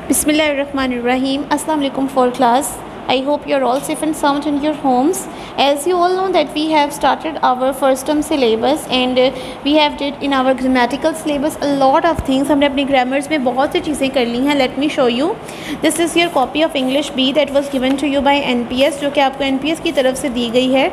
Bismillahirrahmanirrahim. Assalamu alaikum for class. I hope you're all safe and sound in your homes. As you all know that we have started our first term syllabus and we have did in our grammatical syllabus a lot of things. हमने अपनी grammars में बहुत सी चीज़ें कर ली हैं. Let me show you. This is your copy of English B that was given to you by NPS, जो कि आपको NPS की तरफ से दी गई है.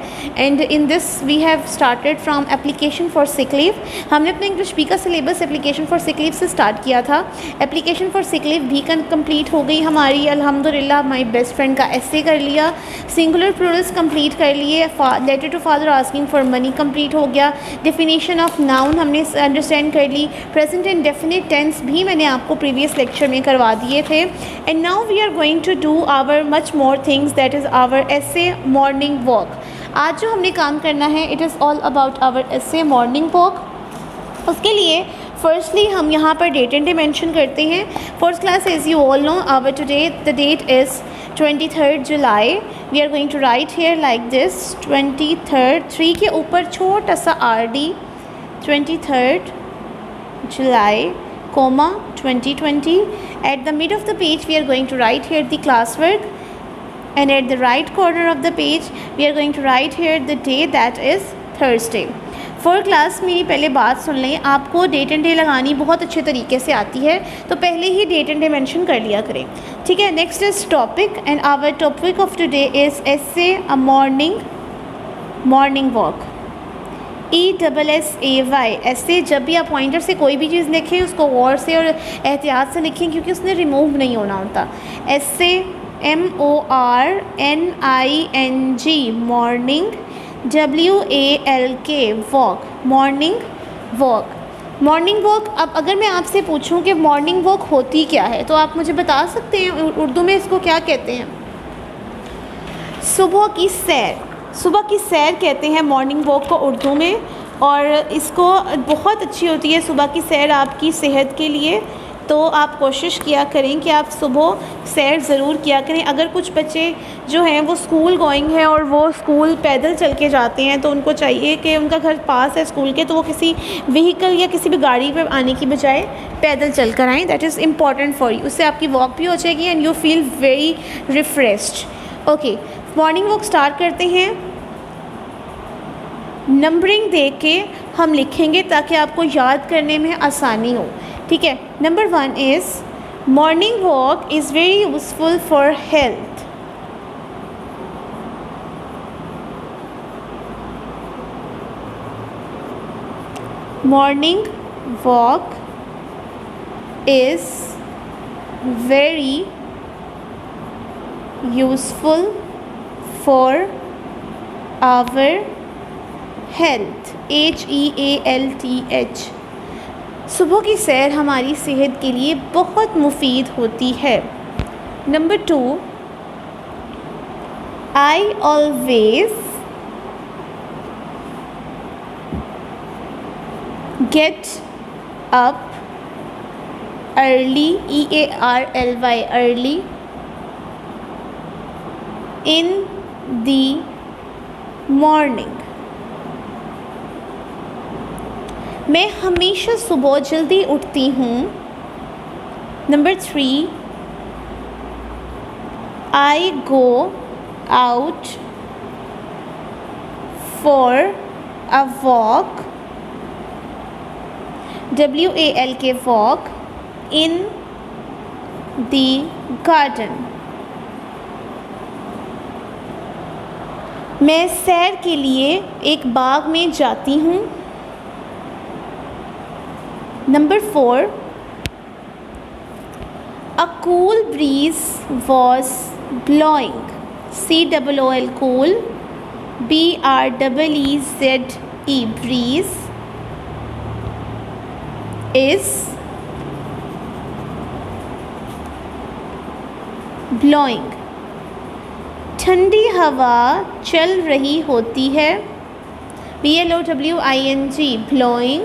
And in this we have started from application for sick leave. हमने अपने English B का syllabus application for sick leave से start किया था. Application for sick leave भी कंप्लीट हो गई हमारी अल्हम्दुलिल्लाह. माई बेस्ट फ्रेंड का ऐसे कर लिया, सिंगुलर प्लूरल्स कंप्लीट कर लिए, letter to father asking for money complete हो गया, डेफिनेशन ऑफ नाउन हमने अंडरस्टैंड कर ली, प्रेजेंट एंड डेफिनेट टेंस भी मैंने आपको प्रीवियस लेक्चर में करवा दिए थे. And now we are going to do our much more things, that is our essay morning walk. आज जो हमने काम करना है it is all about our essay morning walk. उसके लिए फर्स्टली हम यहाँ पर डेट एंड डे मेंशन करते हैं. First class as you all know our today the date is 23rd July. We are going to write here like this 23rd, 3 के ऊपर छोटा सा RD, 23rd July comma 2020. At the mid of the page we are going to write here the classwork, and at the right corner of the page we are going to write here the day, that is Thursday. For class मेरी पहले बात सुन लें, आपको date and day लगानी बहुत अच्छे तरीके से आती है तो पहले ही डेट एंड डे मेंशन कर लिया करें, ठीक है. Next is topic and our topic of today is essay a morning walk. ESSAY. ऐसे जब भी आप पॉइंटर से कोई भी चीज़ लिखें उसको गौर से और एहतियात से लिखें क्योंकि उसने रिमूव नहीं होना होता. एसे MORNING morning, WALK walk, morning walk. Morning walk. अब अगर मैं आपसे पूछूं कि मॉर्निंग वॉक होती क्या है तो आप मुझे बता सकते हैं उर्दू में इसको क्या कहते हैं? सुबह की सैर. सुबह की सैर कहते हैं मॉर्निंग वॉक को उर्दू में, और इसको बहुत अच्छी होती है सुबह की सैर आपकी सेहत के लिए. तो आप कोशिश किया करें कि आप सुबह सैर ज़रूर किया करें. अगर कुछ बच्चे जो हैं वो स्कूल गोइंग हैं और वो स्कूल पैदल चल के जाते हैं तो उनको चाहिए कि उनका घर पास है स्कूल के तो वो किसी व्हीकल या किसी भी गाड़ी पर आने की बजाय पैदल चल कर आएँ. That is important for you. उससे आपकी वॉक भी हो जाएगी and you feel very refreshed. Okay, morning walk start करते हैं. नंबरिंग दे के हम लिखेंगे ताकि आपको याद करने में आसानी हो, ठीक है. Number 1 is morning walk is very useful for health. Morning walk is very useful for our health. HEALTH. सुबह की सैर हमारी सेहत के लिए बहुत मुफीद होती है. नंबर 2, आई always get up early, EARLY, early, इन दी मॉर्निंग. मैं हमेशा सुबह जल्दी उठती हूँ. Number 3, I go out for a walk, WALK walk, in the garden. मैं सैर के लिए एक बाग में जाती हूँ. Number 4, a cool breeze was blowing, COOL, cool, BREEZE, breeze is blowing. ठंडी हवा चल रही होती है, BLOWING, blowing.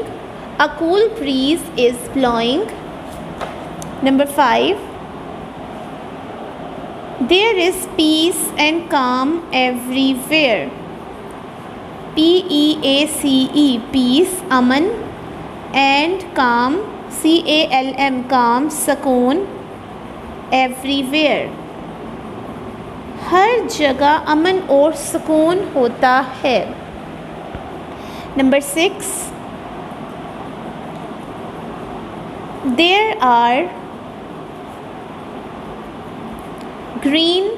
A cool breeze is blowing. Number 5, there is peace and calm everywhere. PEACE, peace, अमन, and calm, CALM, calm, सुकून, everywhere, हर जगह अमन और सुकून होता है। Number 6, there are green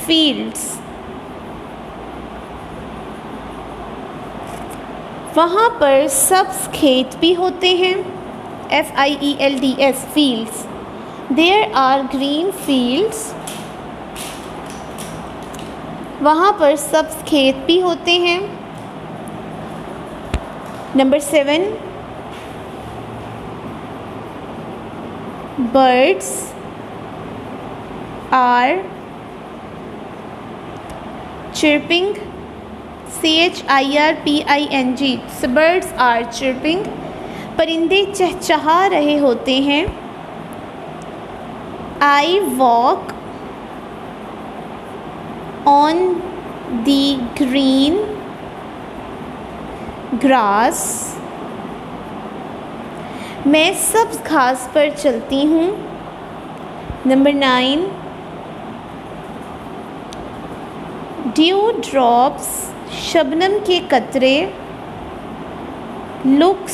fields, वहाँ पर सब्ज़ खेत भी होते हैं। FIELDS fields, there are green fields, वहाँ पर सब्ज़ खेत भी होते हैं। Number 7, birds are chirping, CHIRPING, birds are chirping, परिंदे चहचहा रहे होते हैं। I walk on the green grass, मैं सब्ज़ घास पर चलती हूँ। नंबर 9, ड्यू ड्रॉप्स, शबनम के कतरे, look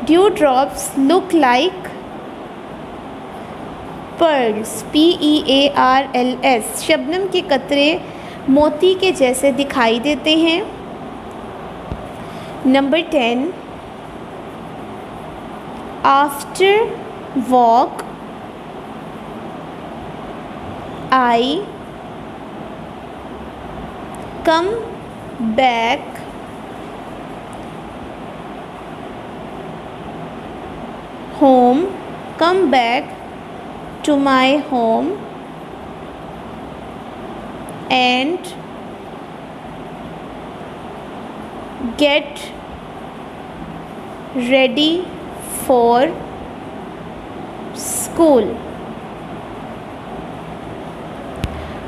due drops look like pearls, PEARLS, Shabnam के कतरे मोती के जैसे दिखाई देते हैं। Number 10, after walk I come back home, come back to my home and get ready for school।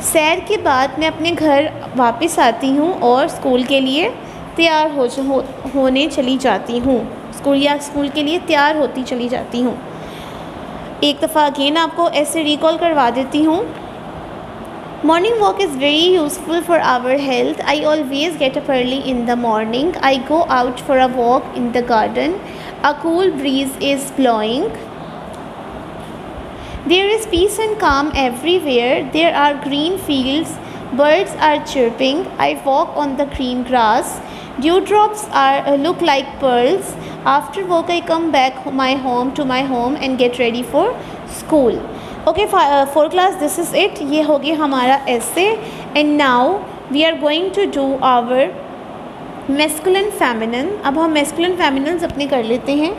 सैर के बाद मैं अपने घर वापस आती हूँ और स्कूल के लिए तैयार होने चली जाती हूँ, स्कूल के लिए तैयार होती चली जाती हूँ। एक दफ़ा अगेन आपको ऐसे रिकॉल करवा देती हूँ। Morning walk is very useful for our health. I always get up early in the morning. I go out for a walk in the garden. A cool breeze is blowing. There is peace and calm everywhere. There are green fields. Birds are chirping. I walk on the green grass. Dewdrops look like pearls. After work, I come back to my home and get ready for school. Okay, for class, this is it. ये हो गया हमारा essay. And now we are going to do our masculine feminine. अब हम masculine feminines अपने कर लेते हैं।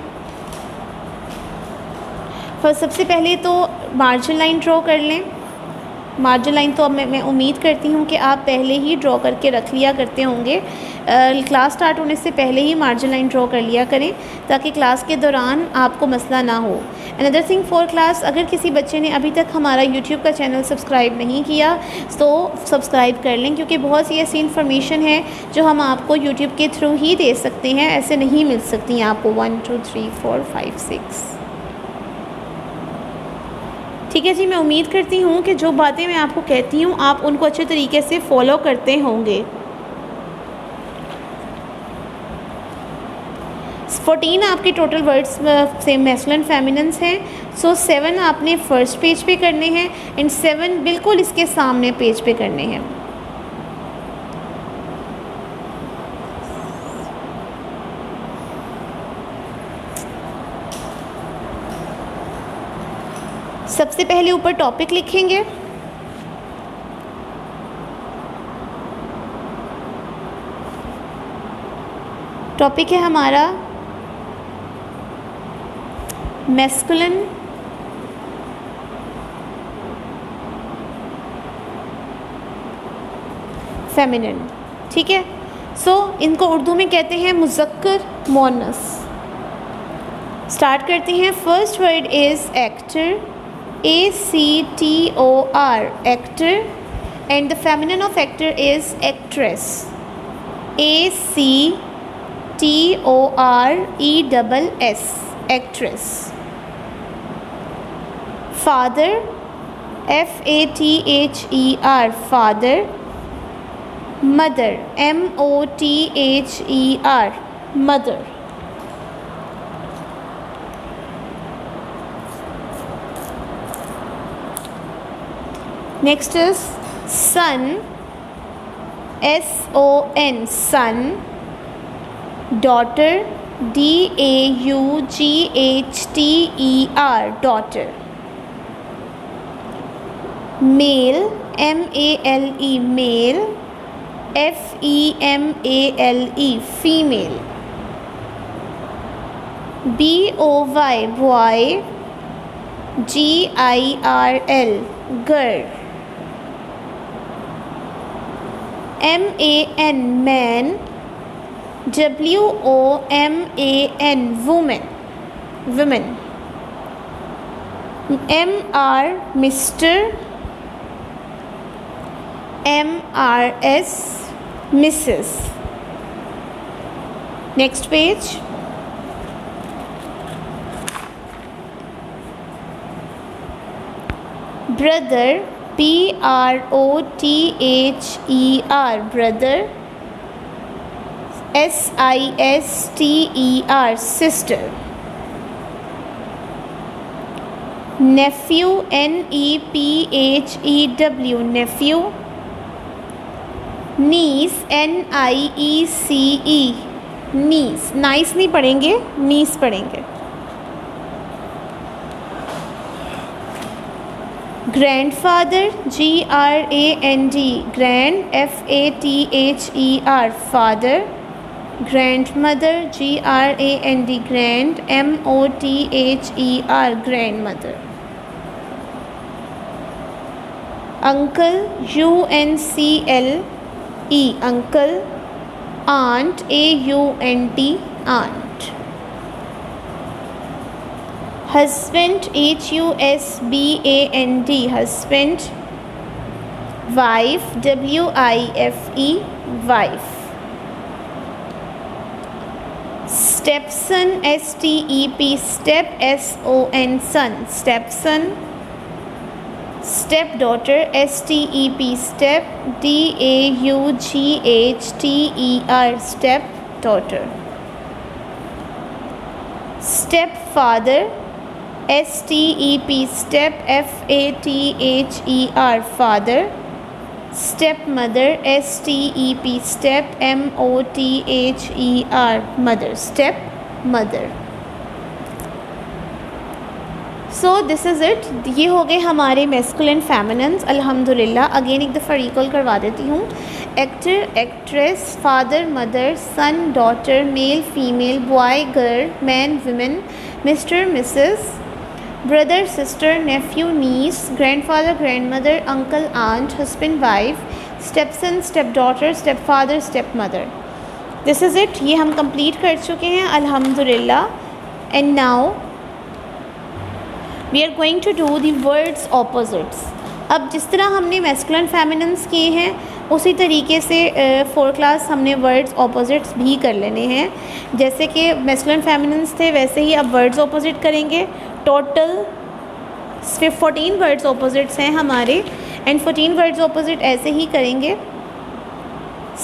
सबसे पहले तो मार्जिन लाइन ड्रॉ कर लें। मार्जिन लाइन तो अब मैं उम्मीद करती हूँ कि आप पहले ही ड्रॉ करके रख लिया करते होंगे। क्लास स्टार्ट होने से पहले ही मार्जिन लाइन ड्रॉ कर लिया करें ताकि क्लास के दौरान आपको मसला ना हो। अनदर थिंग फॉर क्लास, अगर किसी बच्चे ने अभी तक हमारा यूट्यूब का चैनल सब्सक्राइब नहीं किया तो सब्सक्राइब कर लें, क्योंकि बहुत सी ऐसी इन्फॉर्मेशन है जो हम आपको यूट्यूब के थ्रू ही दे सकते हैं, ऐसे नहीं मिल सकती हैं आपको 1 2 3 4 5 6। ठीक है जी, मैं उम्मीद करती हूँ कि जो बातें मैं आपको कहती हूँ आप उनको अच्छे तरीके से फॉलो करते होंगे। 14 आपके टोटल वर्ड्स से मैस्कुलिन फेमिनिन्स हैं। सो 7 आपने फर्स्ट पेज पे करने हैं एंड 7 बिल्कुल इसके सामने पेज पे करने हैं। सबसे पहले ऊपर टॉपिक लिखेंगे। टॉपिक है हमारा मैस्कुलिन फेमिनिन। ठीक है, सो इनको उर्दू में कहते हैं मुज़क्कर मोनस। स्टार्ट करते हैं। First word is actor, ACTOR, actor, and the feminine of actor is actress, ACTRESS, TORESS, actress. Father, FATHER, father. Mother, MOTHER, mother. Next is son, SON, son. Daughter, DAUGHTER, daughter. Male, MALE, male. FEMALE, female. BOY, boy. GIRL, girl. MAN, man. WOMAN, woman, women. MR, Mr. MRS, Mrs. Next page. Brother, BROTHER, brother. SISTER, sister. Nephew, NEPHEW, nephew. Niece, NIECE, niece. nice नहीं पढ़ेंगे, niece पढ़ेंगे. Grandfather, GRAND, grand. FATHER, father. Grandmother, GRAND, grand. MOTHER, grandmother. Uncle, UNCLE, uncle. Aunt, AUNT, aunt. Husband, HUSBAND, husband. Wife, WIFE, wife. Stepson, STEP, step, SON, son, stepson. Stepdaughter, STEP, step, DAUGHTER, stepdaughter. Stepfather, STEP, step, FATHER, father. Stepmother, STEP, step, MOTHER, mother, stepmother. So this is it. ये हो गए हमारे masculine feminines. अल्हम्दुलिल्लाह. Again एक दफ़ा recall करवा देती हूँ. Actor, actress, father, mother, son, daughter, male, female, boy, girl, man, women, mister, missus, brother, sister, nephew, niece, grandfather, grandmother, uncle, aunt, husband, wife, stepson, step daughter, step father, step mother. This is it. ये हम complete कर चुके हैं अल्हम्दुलिल्लाह. And now we are going to do the words opposites. अब जिस तरह हमने मैस्कुलिन फेमिनिन्स किए हैं उसी तरीके से 4 क्लास हमने वर्ड्स ऑपोजिट्स भी कर लेने हैं. जैसे कि मैस्कुलिन फेमिनिन्स थे वैसे ही अब वर्ड्स ऑपोजिट करेंगे. टोटल 14 वर्ड्स ऑपोजिट्स हैं हमारे. एंड 14 वर्ड्स ऑपोजिट ऐसे ही करेंगे.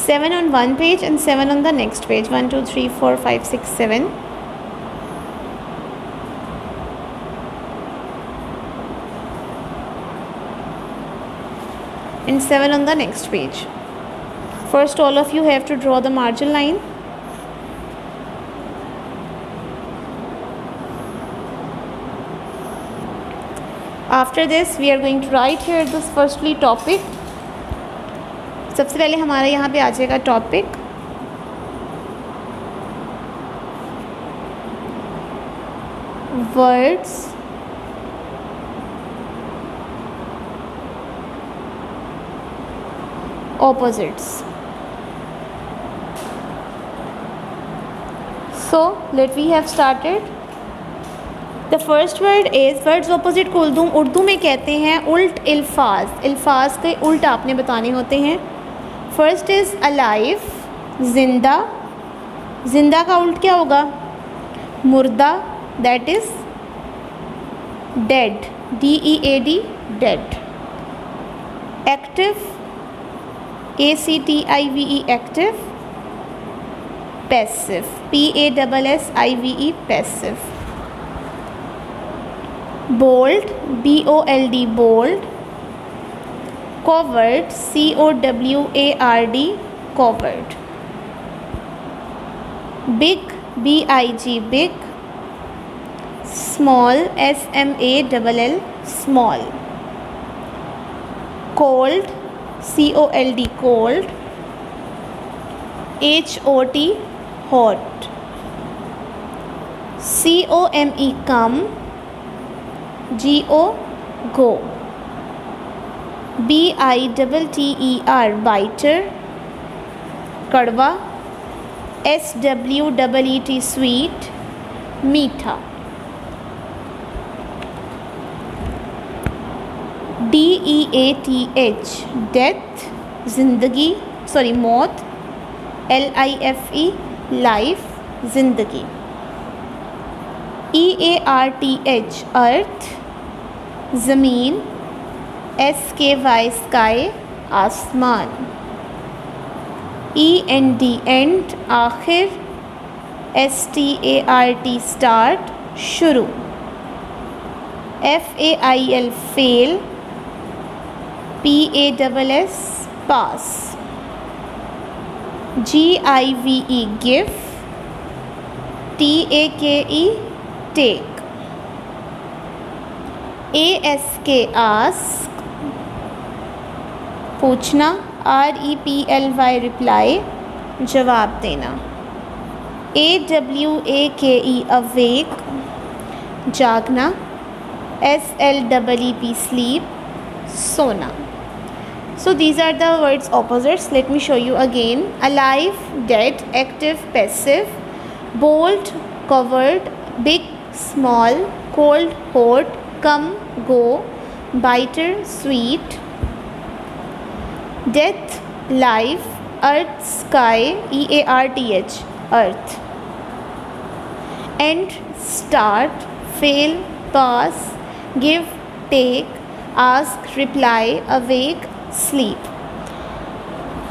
7 on one page and 7 on the next page. 1 2 3 4 5 6 7. And 7 on the next page. First, all of you have to draw the margin line. After this, we are going to write here this firstly topic. सबसे पहले हमारे यहाँ पे आ जाएगा topic. Words opposites. So let we have started. The first word is words opposite को उर्दू में कहते हैं उल्ट अल्फाज. अल्फाज के उल्ट आपने बताने होते हैं. फर्स्ट इज़ अलाइव, जिंदा. जिंदा का उल्ट क्या होगा? मुर्दा, that is dead, DEAD, dead. Active, ACTIVE, active. Passive, PASSIVE, passive. Bold, BOLD, bold. Coward, COWARD, coward. Big, BIG, big. Small, SMALL, small. Cold, COLD, cold. HOT, hot. COME, come. GO, go. BITTER, bitter, कड़वा. SWEET, sweet, मीठा. DEATH, death, जिंदगी, sorry मौत. LIFE, life, जिंदगी. EARTH, earth, ज़मीन. SKY, sky, आसमान. END, end, आखिर. START, start, शुरू. FAIL, fail. PASS, pass. GIVE, give. TAKE, take. ASK, ask, पूछना. REPLY, रिप्लाई, जवाब देना. AWAKE, अवेक, जागना. SLEEP, स्लीप, सोना. So these are the words opposites. Let me show you again. Alive, dead, active, passive. Bold, covered. Big, small. Cold, hot. Come, go. Bitter, sweet. Death, life. Earth, sky. EARTH, earth. End, start. Fail, pass. Give, take. Ask, reply. Awake, sleep.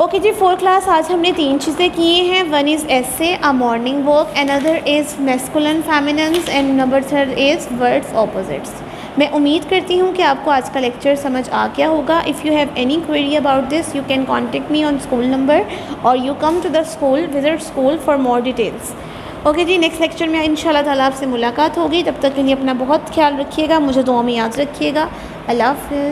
Okay जी, 4th class आज हमने 3 चीज़ें की हैं. One is essay, a morning walk. Another is masculine feminines and number 3 is words opposites. मैं उम्मीद करती हूँ कि आपको आज का लेक्चर समझ आ गया होगा. If you have any query about this you can contact me on school number और you come to the school, visit school for more details. Okay जी, नेक्स्ट लेक्चर में इंशाल्लाह ताला आपसे मुलाकात होगी. तब तक के लिए अपना बहुत ख्याल रखिएगा. मुझे दुआ में याद रखिएगा. अल्लाह हाफ़िज़.